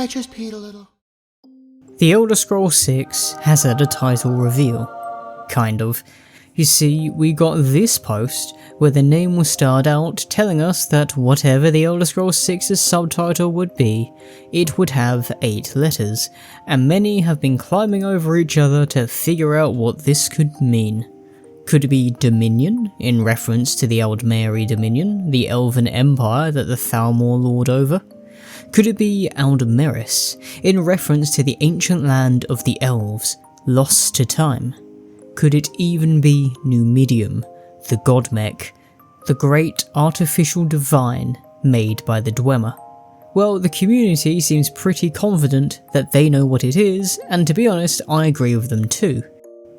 I just peed a little. The Elder Scrolls 6 has had a title reveal. Kind of. You see, we got this post where the name was starred out telling us that whatever the Elder Scrolls 6's subtitle would be, it would have 8 letters, and many have been climbing over each other to figure out what this could mean. Could it be Dominion, in reference to the Aldmeri Dominion, the elven empire that the Thalmor lord over? Could it be Aldmeris, in reference to the ancient land of the elves, lost to time? Could it even be Numidium, the god mech, the great artificial divine made by the Dwemer? Well, the community seems pretty confident that they know what it is, and to be honest, I agree with them too.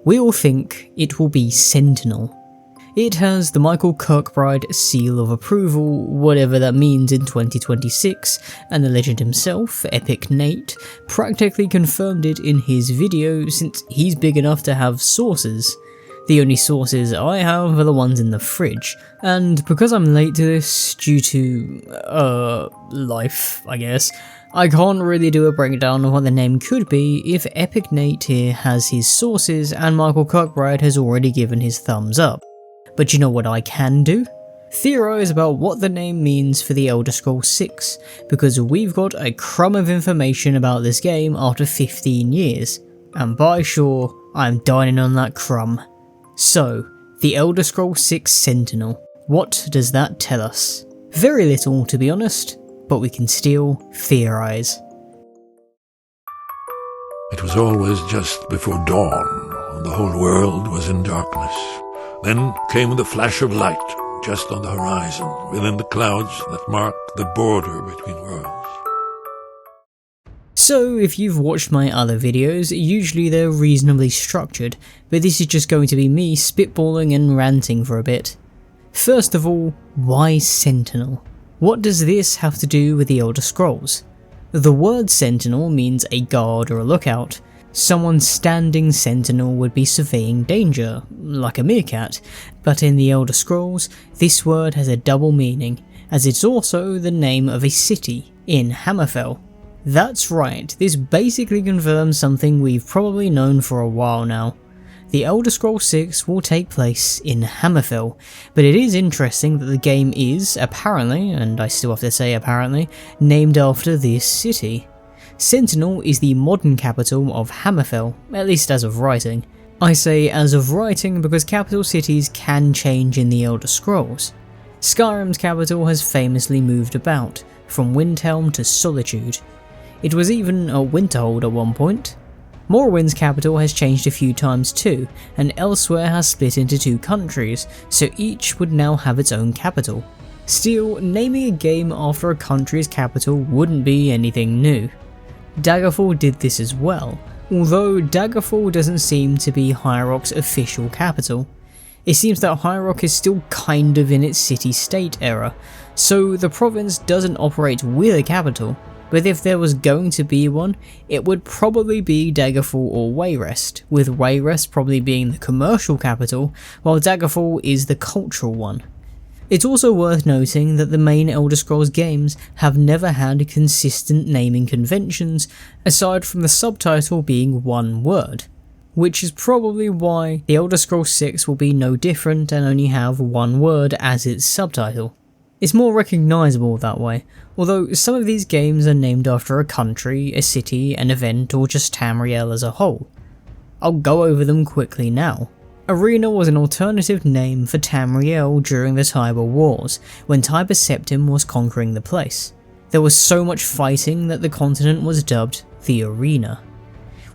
We all think it will be Sentinel. It has the Michael Kirkbride seal of approval, whatever that means in 2026, and the legend himself, Epic Nate, practically confirmed it in his video since he's big enough to have sources. The only sources I have are the ones in the fridge, and because I'm late to this due to, life, I guess, I can't really do a breakdown of what the name could be if Epic Nate here has his sources and Michael Kirkbride has already given his thumbs up. But you know what I can do? Theorise about what the name means for the Elder Scrolls 6, because we've got a crumb of information about this game after 15 years, and by sure, I'm dining on that crumb. So, the Elder Scrolls 6 Sentinel, what does that tell us? Very little, to be honest, but we can still theorise. It was always just before dawn, and the whole world was in darkness. Then came the flash of light, just on the horizon, within the clouds that mark the border between worlds. So, if you've watched my other videos, usually they're reasonably structured, but this is just going to be me spitballing and ranting for a bit. First of all, why Sentinel? What does this have to do with the Elder Scrolls? The word Sentinel means a guard or a lookout. Someone standing sentinel would be surveying danger, like a meerkat, but in the Elder Scrolls, this word has a double meaning, as it's also the name of a city in Hammerfell. That's right, this basically confirms something we've probably known for a while now. The Elder Scrolls 6 will take place in Hammerfell, but it is interesting that the game is, apparently, and I still have to say apparently, named after this city. Sentinel is the modern capital of Hammerfell, at least as of writing. I say as of writing because capital cities can change in the Elder Scrolls. Skyrim's capital has famously moved about, from Windhelm to Solitude. It was even a Winterhold at one point. Morrowind's capital has changed a few times too, and Elsewhere has split into 2 countries, so each would now have its own capital. Still, naming a game after a country's capital wouldn't be anything new. Daggerfall did this as well, although Daggerfall doesn't seem to be High Rock's official capital. It seems that High Rock is still kind of in its city-state era, so the province doesn't operate with a capital, but if there was going to be one, it would probably be Daggerfall or Wayrest, with Wayrest probably being the commercial capital, while Daggerfall is the cultural one. It's also worth noting that the main Elder Scrolls games have never had consistent naming conventions, aside from the subtitle being one word, which is probably why the Elder Scrolls 6 will be no different and only have one word as its subtitle. It's more recognisable that way, although some of these games are named after a country, a city, an event, or just Tamriel as a whole. I'll go over them quickly now. Arena was an alternative name for Tamriel during the Tiber Wars, when Tiber Septim was conquering the place. There was so much fighting that the continent was dubbed the Arena.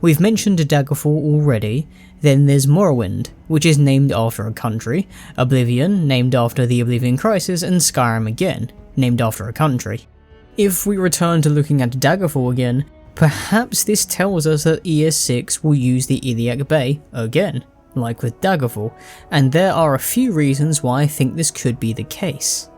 We've mentioned Daggerfall already, then there's Morrowind, which is named after a country, Oblivion, named after the Oblivion Crisis, and Skyrim again, named after a country. If we return to looking at Daggerfall again, perhaps this tells us that ES6 will use the Iliac Bay again, like with Daggerfall, and there are a few reasons why I think this could be the case.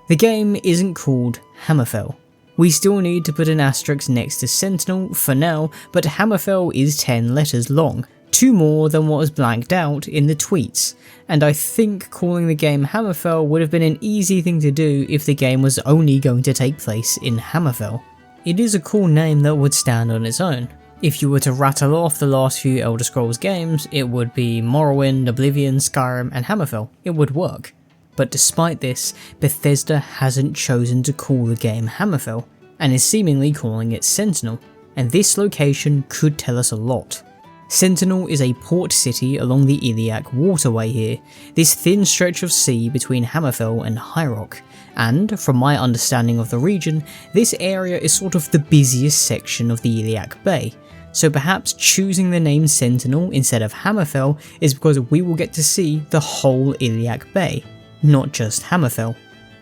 The game isn't called Hammerfell. We still need to put an asterisk next to Sentinel for now, but Hammerfell is 10 letters long, 2 more than what was blanked out in the tweets, and I think calling the game Hammerfell would have been an easy thing to do if the game was only going to take place in Hammerfell. It is a cool name that would stand on its own. If you were to rattle off the last few Elder Scrolls games, it would be Morrowind, Oblivion, Skyrim and Hammerfell. It would work. But despite this, Bethesda hasn't chosen to call the game Hammerfell, and is seemingly calling it Sentinel, and this location could tell us a lot. Sentinel is a port city along the Iliac waterway here, this thin stretch of sea between Hammerfell and High Rock, and from my understanding of the region, this area is sort of the busiest section of the Iliac Bay, so perhaps choosing the name Sentinel instead of Hammerfell is because we will get to see the whole Iliac Bay, not just Hammerfell.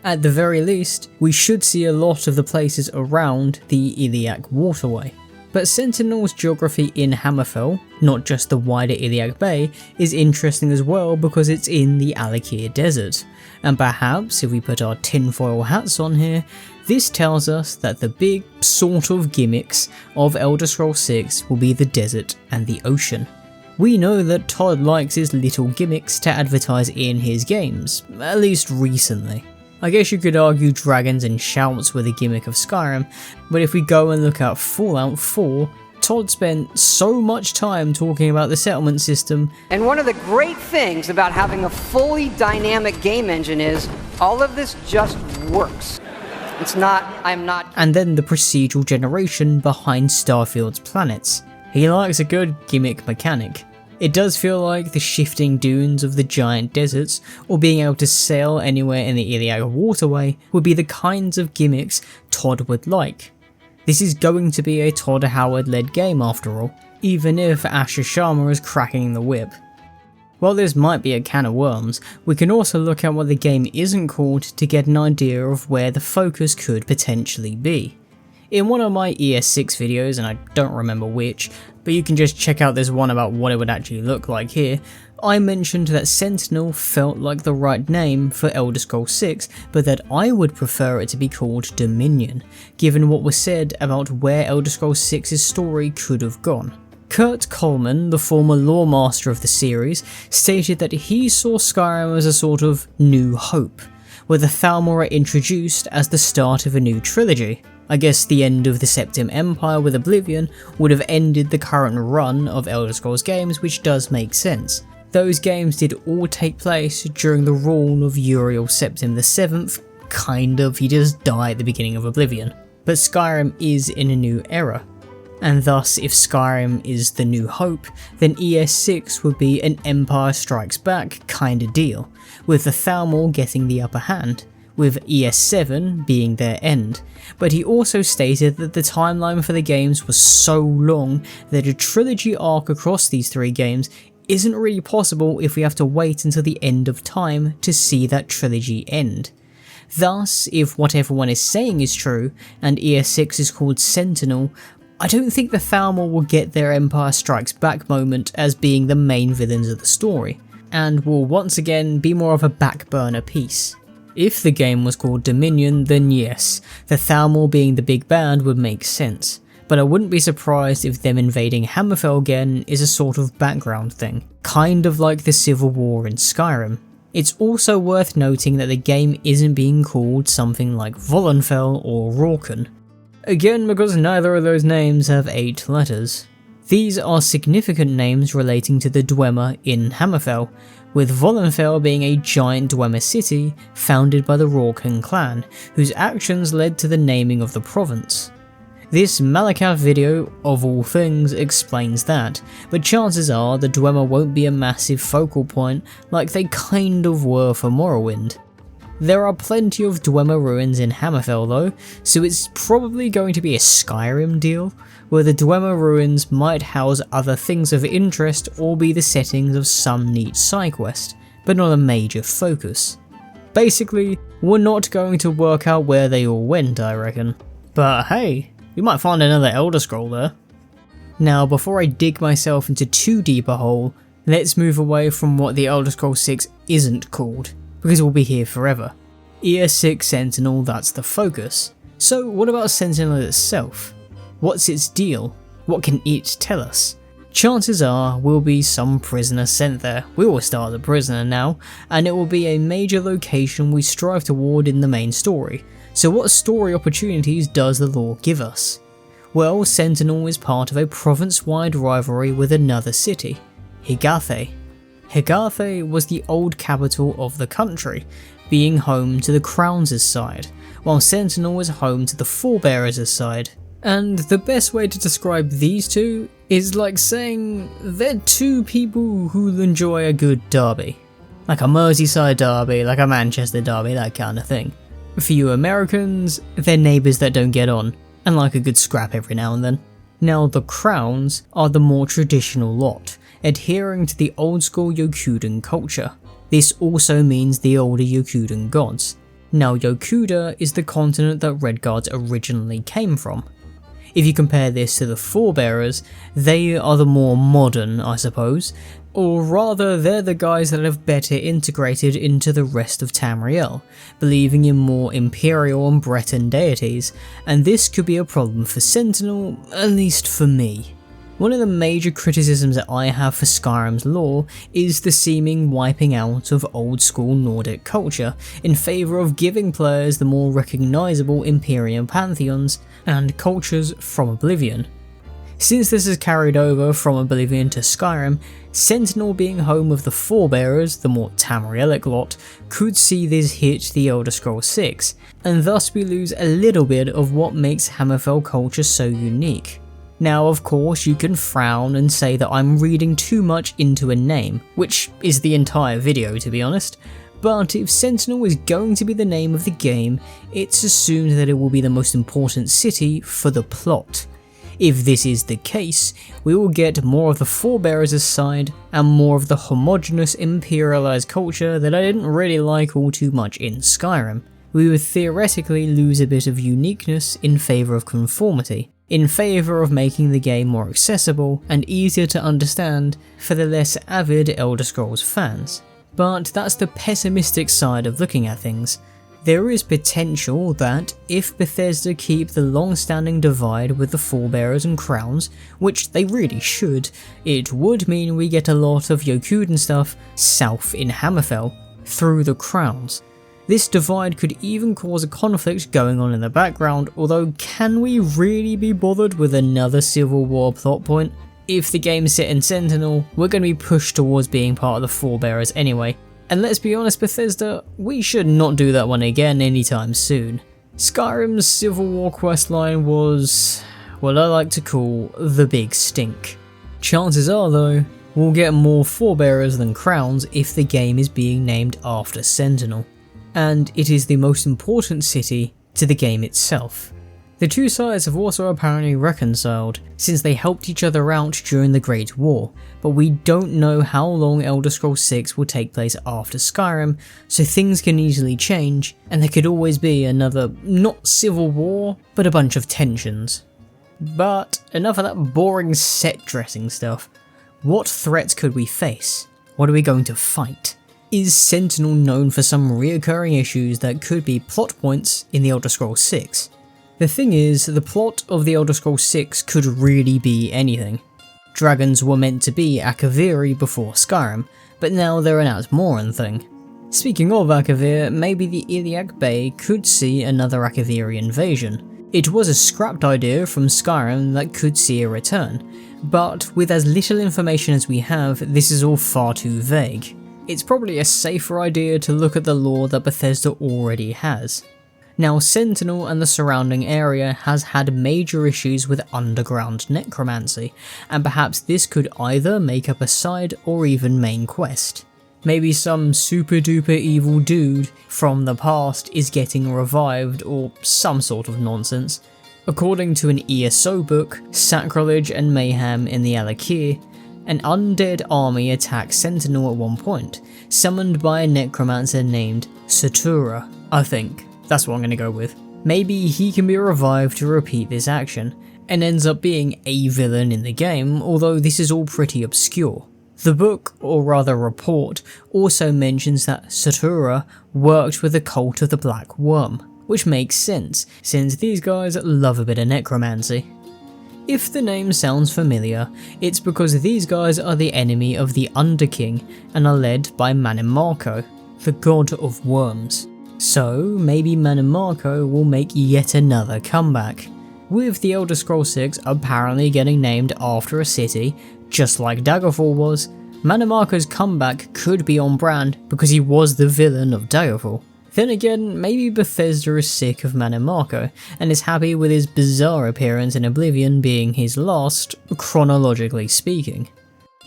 At the very least, we should see a lot of the places around the Iliac waterway. But Sentinel's geography in Hammerfell, not just the wider Iliac Bay, is interesting as well because it's in the Alakir Desert, and perhaps if we put our tinfoil hats on here, this tells us that the big sort of gimmicks of Elder Scrolls 6 will be the desert and the ocean. We know that Todd likes his little gimmicks to advertise in his games, at least recently. I guess you could argue dragons and shouts were the gimmick of Skyrim, but if we go and look at Fallout 4, Todd spent so much time talking about the settlement system. And one of the great things about having a fully dynamic game engine is all of this just works. And then the procedural generation behind Starfield's planets. He likes a good gimmick mechanic. It does feel like the shifting dunes of the giant deserts, or being able to sail anywhere in the Iliac waterway, would be the kinds of gimmicks Todd would like. This is going to be a Todd Howard-led game after all, even if Asher Sharma is cracking the whip. While this might be a can of worms, we can also look at what the game isn't called to get an idea of where the focus could potentially be. In one of my ES6 videos, and I don't remember which, but you can just check out this one about what it would actually look like here, I mentioned that Sentinel felt like the right name for Elder Scrolls 6, but that I would prefer it to be called Dominion, given what was said about where Elder Scrolls 6's story could have gone. Kurt Coleman, the former lore master of the series, stated that he saw Skyrim as a sort of new hope, where the Thalmor are introduced as the start of a new trilogy. I guess the end of the Septim Empire with Oblivion would have ended the current run of Elder Scrolls games, which does make sense. Those games did all take place during the rule of Uriel Septim VII, kind of, he just died at the beginning of Oblivion. But Skyrim is in a new era, and thus if Skyrim is the new hope, then ES6 would be an Empire Strikes Back kinda deal, with the Thalmor getting the upper hand, with ES7 being their end, but he also stated that the timeline for the games was so long that a trilogy arc across these three games isn't really possible if we have to wait until the end of time to see that trilogy end. Thus, if what everyone is saying is true, and ES6 is called Sentinel, I don't think the Thalmor will get their Empire Strikes Back moment as being the main villains of the story, and will once again be more of a back burner piece. If the game was called Dominion, then yes, the Thalmor being the big bad would make sense, but I wouldn't be surprised if them invading Hammerfell again is a sort of background thing, kind of like the Civil War in Skyrim. It's also worth noting that the game isn't being called something like Vollenfell or Rorken, again because neither of those names have 8 letters. These are significant names relating to the Dwemer in Hammerfell, with Vollenfell being a giant Dwemer city founded by the Rorken clan, whose actions led to the naming of the province. This Malakath video, of all things, explains that, but chances are the Dwemer won't be a massive focal point like they kind of were for Morrowind. There are plenty of Dwemer ruins in Hammerfell though, so it's probably going to be a Skyrim deal, where the Dwemer ruins might house other things of interest or be the settings of some neat side quest, but not a major focus. Basically, we're not going to work out where they all went, I reckon. But hey, we might find another Elder Scroll there. Now, before I dig myself into too deep a hole, let's move away from what the Elder Scrolls 6 isn't called, because we'll be here forever. ES6 Sentinel, that's the focus. So what about Sentinel itself? What's its deal? What can it tell us? Chances are we'll be some prisoner sent there. We will start the prisoner now, and it will be a major location we strive toward in the main story, So what story opportunities does the lore give us? Well, Sentinel is part of a province-wide rivalry with another city, Higathe. Higathe was the old capital of the country, being home to the Crowns' side, while Sentinel was home to the Forebearers' side. And the best way to describe these two is like saying they're two people who'll enjoy a good derby. Like a Merseyside derby, like a Manchester derby, that kind of thing. For you Americans, they're neighbours that don't get on, and like a good scrap every now and then. Now the Crowns are the more traditional lot, adhering to the old school Yokudan culture. This also means the older Yokudan gods. Now Yokuda is the continent that Redguards originally came from. If you compare this to the Forebearers, they are the more modern, I suppose, or rather they're the guys that have better integrated into the rest of Tamriel, believing in more Imperial and Breton deities, and this could be a problem for Sentinel, at least for me. One of the major criticisms that I have for Skyrim's lore is the seeming wiping out of old school Nordic culture in favour of giving players the more recognisable Imperial pantheons and cultures from Oblivion. Since this is carried over from Oblivion to Skyrim, Sentinel being home of the Forebearers, the more Tamrielic lot, could see this hit the Elder Scrolls 6, and thus we lose a little bit of what makes Hammerfell culture so unique. Now of course you can frown and say that I'm reading too much into a name, which is the entire video to be honest, but if Sentinel is going to be the name of the game, it's assumed that it will be the most important city for the plot. If this is the case, we will get more of the Forebearers' side and more of the homogenous imperialized culture that I didn't really like all too much in Skyrim. We would theoretically lose a bit of uniqueness in favour of conformity, in favour of making the game more accessible and easier to understand for the less avid Elder Scrolls fans. But that's the pessimistic side of looking at things. There is potential that if Bethesda keep the long-standing divide with the Forebearers and Crowns, which they really should, it would mean we get a lot of Yokudan stuff south in Hammerfell through the Crowns. This divide could even cause a conflict going on in the background, although can we really be bothered with another Civil War plot point? If the game's set in Sentinel, we're going to be pushed towards being part of the Forebearers anyway. And let's be honest Bethesda, we should not do that one again anytime soon. Skyrim's Civil War questline was what I like to call the big stink. Chances are though, we'll get more Forebearers than Crowns if the game is being named after Sentinel. And it is the most important city to the game itself. The two sides have also apparently reconciled, since they helped each other out during the Great War, but we don't know how long Elder Scrolls 6 will take place after Skyrim, so things can easily change, and there could always be another, not civil war, but a bunch of tensions. But enough of that boring set dressing stuff. What threats could we face? What are we going to fight? Is Sentinel known for some reoccurring issues that could be plot points in the Elder Scrolls 6? The thing is, the plot of the Elder Scrolls 6 could really be anything. Dragons were meant to be Akaviri before Skyrim, but now they're an Outmoran thing. Speaking of Akavir, maybe the Iliac Bay could see another Akaviri invasion. It was a scrapped idea from Skyrim that could see a return, but with as little information as we have, this is all far too vague. It's probably a safer idea to look at the lore that Bethesda already has. Now Sentinel and the surrounding area has had major issues with underground necromancy, and perhaps this could either make up a side or even main quest. Maybe some super duper evil dude from the past is getting revived or some sort of nonsense. According to an ESO book, Sacrilege and Mayhem in the Alakir, an undead army attacks Sentinel at one point, summoned by a necromancer named Satura, I think. That's what I'm going to go with. Maybe he can be revived to repeat this action, and ends up being a villain in the game, although this is all pretty obscure. The book, or rather report, also mentions that Satura worked with the cult of the Black Worm, which makes sense, since these guys love a bit of necromancy. If the name sounds familiar, it's because these guys are the enemy of the Underking and are led by Mannimarco, the god of worms. So maybe Mannimarco will make yet another comeback. With the Elder Scrolls 6 apparently getting named after a city, just like Daggerfall was, Mannimarco's comeback could be on brand because he was the villain of Daggerfall. Then again, maybe Bethesda is sick of Mannimarco and is happy with his bizarre appearance in Oblivion being his last, chronologically speaking.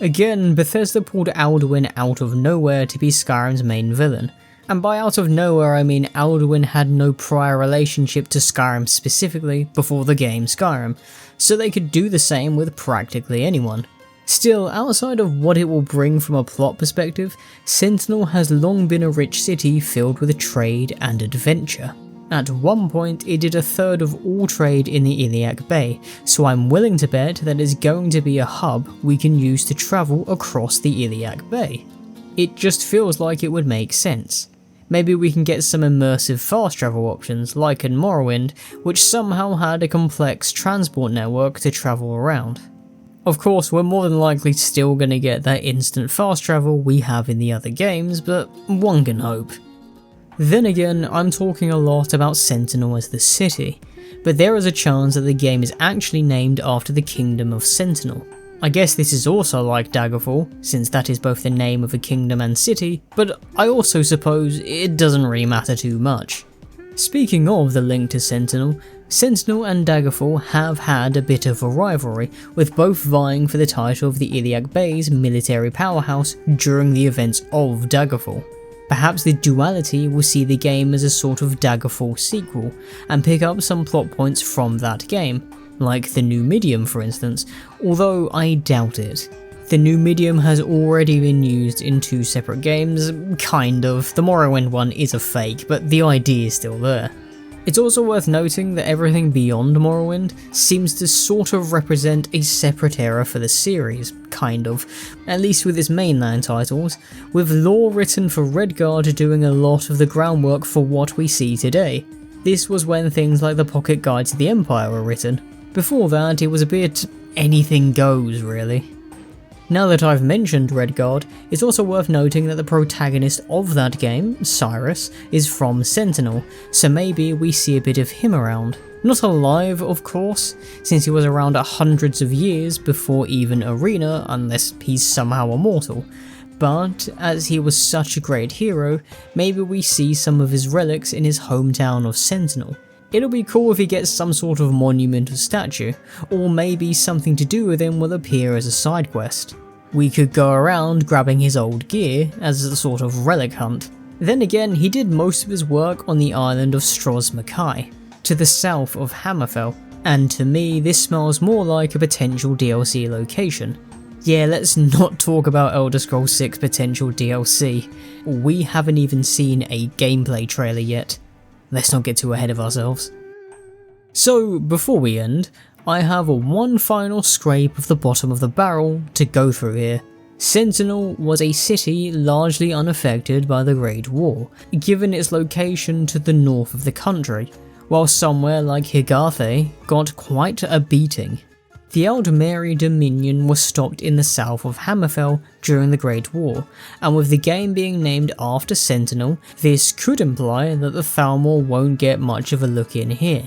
Again, Bethesda pulled Alduin out of nowhere to be Skyrim's main villain. And by out of nowhere I mean Alduin had no prior relationship to Skyrim specifically before the game Skyrim, so they could do the same with practically anyone. Still, outside of what it will bring from a plot perspective, Sentinel has long been a rich city filled with trade and adventure. At one point it did a third of all trade in the Iliac Bay, so I'm willing to bet that it's going to be a hub we can use to travel across the Iliac Bay. It just feels like it would make sense. Maybe we can get some immersive fast travel options like in Morrowind, which somehow had a complex transport network to travel around. Of course, we're more than likely still going to get that instant fast travel we have in the other games, but one can hope. Then again, I'm talking a lot about Sentinel as the city, but there is a chance that the game is actually named after the Kingdom of Sentinel. I guess this is also like Daggerfall, since that is both the name of a kingdom and city, but I also suppose it doesn't really matter too much. Speaking of the link to Sentinel, Sentinel and Daggerfall have had a bit of a rivalry, with both vying for the title of the Iliac Bay's military powerhouse during the events of Daggerfall. Perhaps the duality will see the game as a sort of Daggerfall sequel, and pick up some plot points from that game, like the new medium for instance, although I doubt it. The new medium has already been used in 2 separate games, kind of. The Morrowind one is a fake, but the idea is still there. It's also worth noting that everything beyond Morrowind seems to sort of represent a separate era for the series, kind of, at least with its mainland titles, with lore written for Redguard doing a lot of the groundwork for what we see today. This was when things like the Pocket Guide to the Empire were written. Before that, it was a bit anything goes, really. Now that I've mentioned Redguard, it's also worth noting that the protagonist of that game, Cyrus, is from Sentinel, so maybe we see a bit of him around. Not alive, of course, since he was around hundreds of years before even Arena, unless he's somehow immortal. But, as he was such a great hero, maybe we see some of his relics in his hometown of Sentinel. It'll be cool if he gets some sort of monumental statue, or maybe something to do with him will appear as a side quest. We could go around grabbing his old gear as a sort of relic hunt. Then again, he did most of his work on the island of Stros Mackay, to the south of Hammerfell, and to me this smells more like a potential DLC location. Yeah, let's not talk about Elder Scrolls 6 potential DLC. We haven't even seen a gameplay trailer yet. Let's not get too ahead of ourselves. So, before we end, I have one final scrape of the bottom of the barrel to go through here. Sentinel was a city largely unaffected by the Great War, given its location to the north of the country, while somewhere like Higartha got quite a beating. The Aldmeri Dominion was stopped in the south of Hammerfell during the Great War, and with the game being named after Sentinel, this could imply that the Thalmor won't get much of a look in here.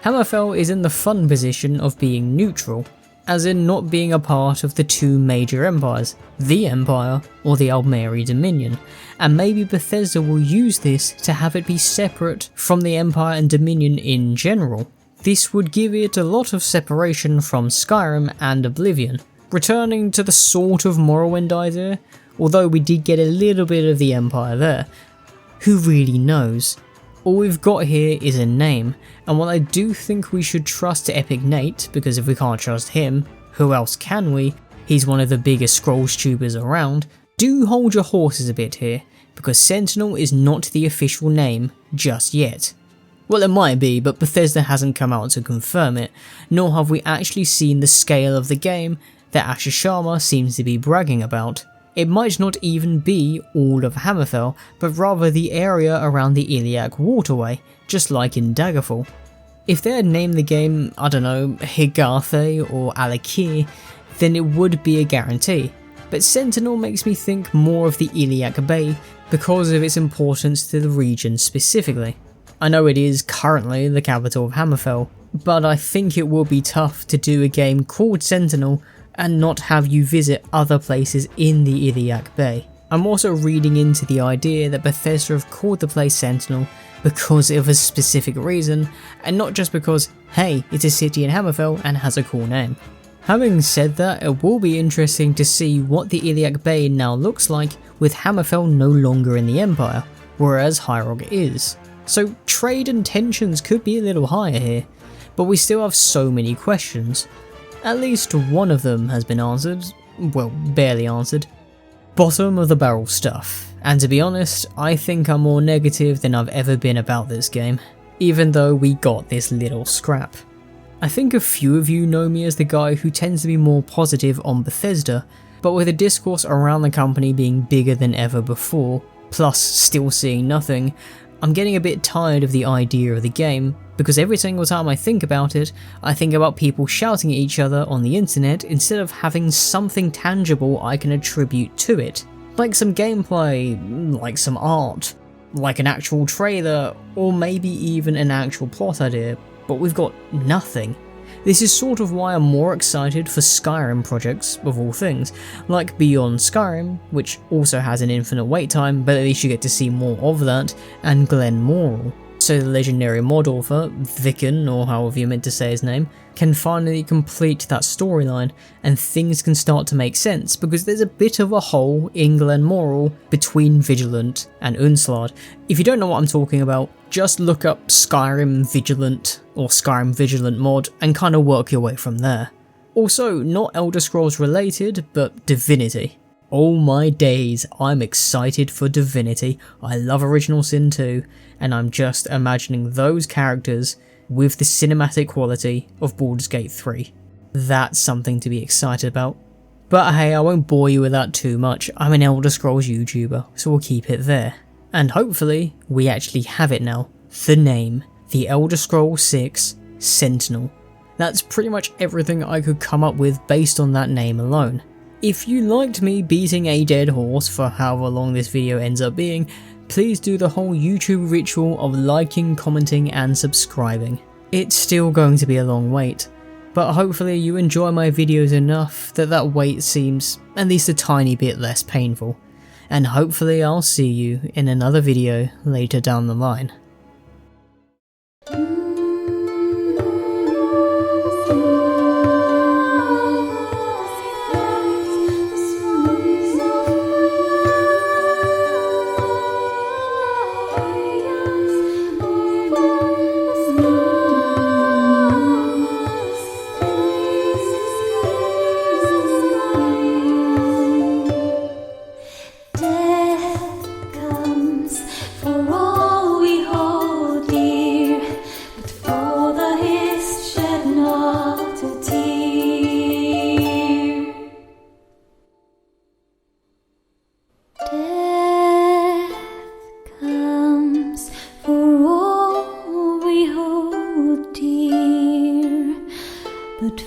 Hammerfell is in the fun position of being neutral, as in not being a part of the 2 major empires, the Empire or the Aldmeri Dominion, and maybe Bethesda will use this to have it be separate from the Empire and Dominion in general. This would give it a lot of separation from Skyrim and Oblivion, returning to the sort of Morrowind idea, although we did get a little bit of the Empire there. Who really knows? All we've got here is a name, and while I do think we should trust Epic Nate, because if we can't trust him, who else can we? He's one of the biggest Scrolls tubers around. Do hold your horses a bit here, because Sentinel is not the official name just yet. Well, it might be, but Bethesda hasn't come out to confirm it, nor have we actually seen the scale of the game that Asher Sharma seems to be bragging about. It might not even be all of Hammerfell, but rather the area around the Iliac waterway, just like in Daggerfall. If they had named the game, I don't know, Higartha or Alakir, then it would be a guarantee. but Sentinel makes me think more of the Iliac Bay because of its importance to the region specifically. I know it is currently the capital of Hammerfell, but I think it will be tough to do a game called Sentinel and not have you visit other places in the Iliac Bay. I'm also reading into the idea that Bethesda have called the place Sentinel because of a specific reason, and not just because, hey, it's a city in Hammerfell and has a cool name. Having said that, it will be interesting to see what the Iliac Bay now looks like with Hammerfell no longer in the Empire, whereas High Rock is. So trade and tensions could be a little higher here, but we still have so many questions. At least one of them has been answered, well, barely answered. Bottom of the barrel stuff, and to be honest, I think I'm more negative than I've ever been about this game, even though we got this little scrap. I think a few of you know me as the guy who tends to be more positive on Bethesda, but with the discourse around the company being bigger than ever before, plus still seeing nothing, I'm getting a bit tired of the idea of the game, because every single time I think about it, I think about people shouting at each other on the internet instead of having something tangible I can attribute to it. Like some gameplay, like some art, like an actual trailer, or maybe even an actual plot idea, but we've got nothing. This is sort of why I'm more excited for Skyrim projects, of all things, like Beyond Skyrim, which also has an infinite wait time, but at least you get to see more of that, and Glen Morrell. So the legendary mod author, Vicken, or however you're meant to say his name, can finally complete that storyline, and things can start to make sense, because there's a bit of a hole in Glen Morrell between Vigilant and Unslad. If you don't know what I'm talking about, just look up Skyrim Vigilant or Skyrim Vigilant mod and kind of work your way from there. Also, not Elder Scrolls related, but Divinity. Oh my days, I'm excited for Divinity. I love Original Sin 2, and I'm just imagining those characters with the cinematic quality of Baldur's Gate 3. That's something to be excited about. But hey, I won't bore you with that too much. I'm an Elder Scrolls YouTuber, so we'll keep it there. And hopefully, we actually have it now. The name, The Elder Scrolls 6 Sentinel. That's pretty much everything I could come up with based on that name alone. If you liked me beating a dead horse for however long this video ends up being, please do the whole YouTube ritual of liking, commenting and subscribing. It's still going to be a long wait, but hopefully you enjoy my videos enough that that wait seems at least a tiny bit less painful. And hopefully I'll see you in another video later down the line. But